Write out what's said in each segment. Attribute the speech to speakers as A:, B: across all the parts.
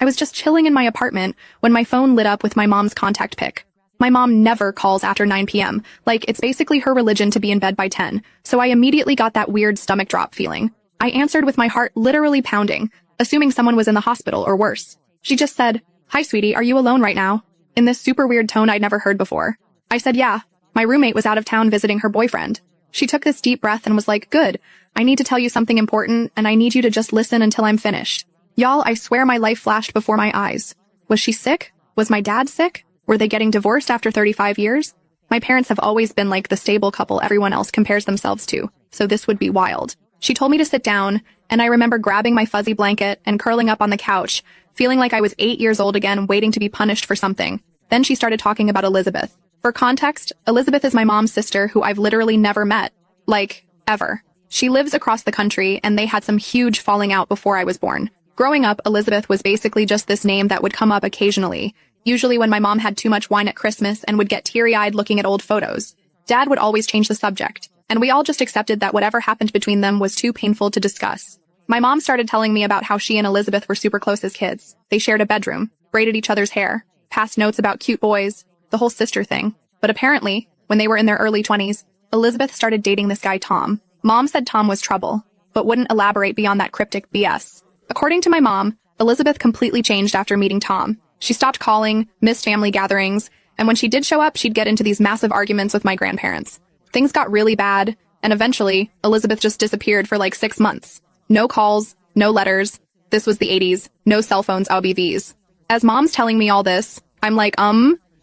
A: I was just chilling in my apartment when my phone lit up with my mom's contact pic. My mom never calls after 9 p.m. Like, it's basically her religion to be in bed by 10, so I immediately got that weird stomach drop feeling. I answered with my heart literally pounding, assuming someone was in the hospital or worse. She just said, "Hi, sweetie, are you alone right now?" in this super weird tone I'd never heard before. I said, "Yeah. My roommate was out of town visiting her boyfriend." She took this deep breath and was like, "Good. I need to tell you something important, and I need you to just listen until I'm finished." Y'all, I swear my life flashed before my eyes. Was she sick? Was my dad sick? Were they getting divorced after 35 years? My parents have always been like the stable couple everyone else compares themselves to, so this would be wild. She told me to sit down, and I remember grabbing my fuzzy blanket and curling up on the couch, feeling like I was 8 years old again, waiting to be punished for something. Then she started talking about Elizabeth. For context, Elizabeth is my mom's sister who I've literally never met. Like, ever. She lives across the country, and they had some huge falling out before I was born. Growing up, Elizabeth was basically just this name that would come up occasionally, usually when my mom had too much wine at Christmas and would get teary-eyed looking at old photos. Dad would always change the subject, and we all just accepted that whatever happened between them was too painful to discuss. My mom started telling me about how she and Elizabeth were super close as kids. They shared a bedroom, braided each other's hair, passed notes about cute boys, the whole sister thing. But apparently, when they were in their early 20s, Elizabeth started dating this guy Tom. Mom said Tom was trouble, but wouldn't elaborate beyond that cryptic BS. According to my mom, Elizabeth completely changed after meeting Tom. She stopped calling, missed family gatherings, and when she did show up, she'd get into these massive arguments with my grandparents. Things got really bad, and eventually, Elizabeth just disappeared for like 6 months. No calls, no letters. This was the 80s. No cell phones, ABVs. As mom's telling me all this, I'm like,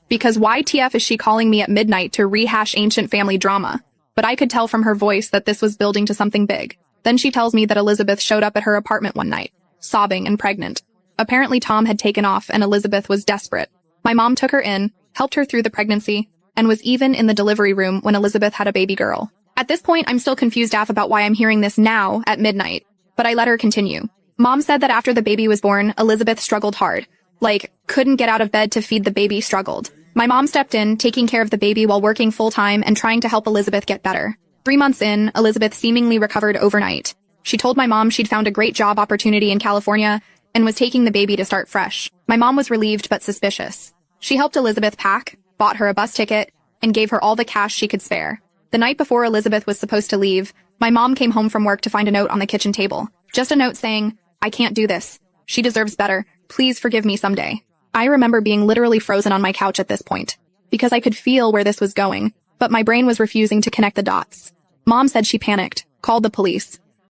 A: because why TF is she calling me at midnight to rehash ancient family drama? But I could tell from her voice that this was building to something big. Then she tells me that Elizabeth showed up at her apartment one night, sobbing and pregnant. Apparently Tom had taken off and Elizabeth was desperate. My mom took her in, helped her through the pregnancy, and was even in the delivery room when Elizabeth had a baby girl. At this point, I'm still confused about why I'm hearing this now at midnight, but I let her continue. Mom said that after the baby was born, Elizabeth struggled hard. Like, couldn't get out of bed to feed the baby, struggled. My mom stepped in, taking care of the baby while working full-time and trying to help Elizabeth get better. 3 months in, Elizabeth seemingly recovered overnight. She told my mom she'd found a great job opportunity in California and was taking the baby to start fresh. My mom was relieved but suspicious. She helped Elizabeth pack, bought her a bus ticket, and gave her all the cash she could spare. The night before Elizabeth was supposed to leave, my mom came home from work to find a note on the kitchen table. Just a note saying, "I can't do this. She deserves better. Please forgive me someday." I remember being literally frozen on my couch at this point, because I could feel where this was going, but my brain was refusing to connect the dots. Mom said she panicked, called the police,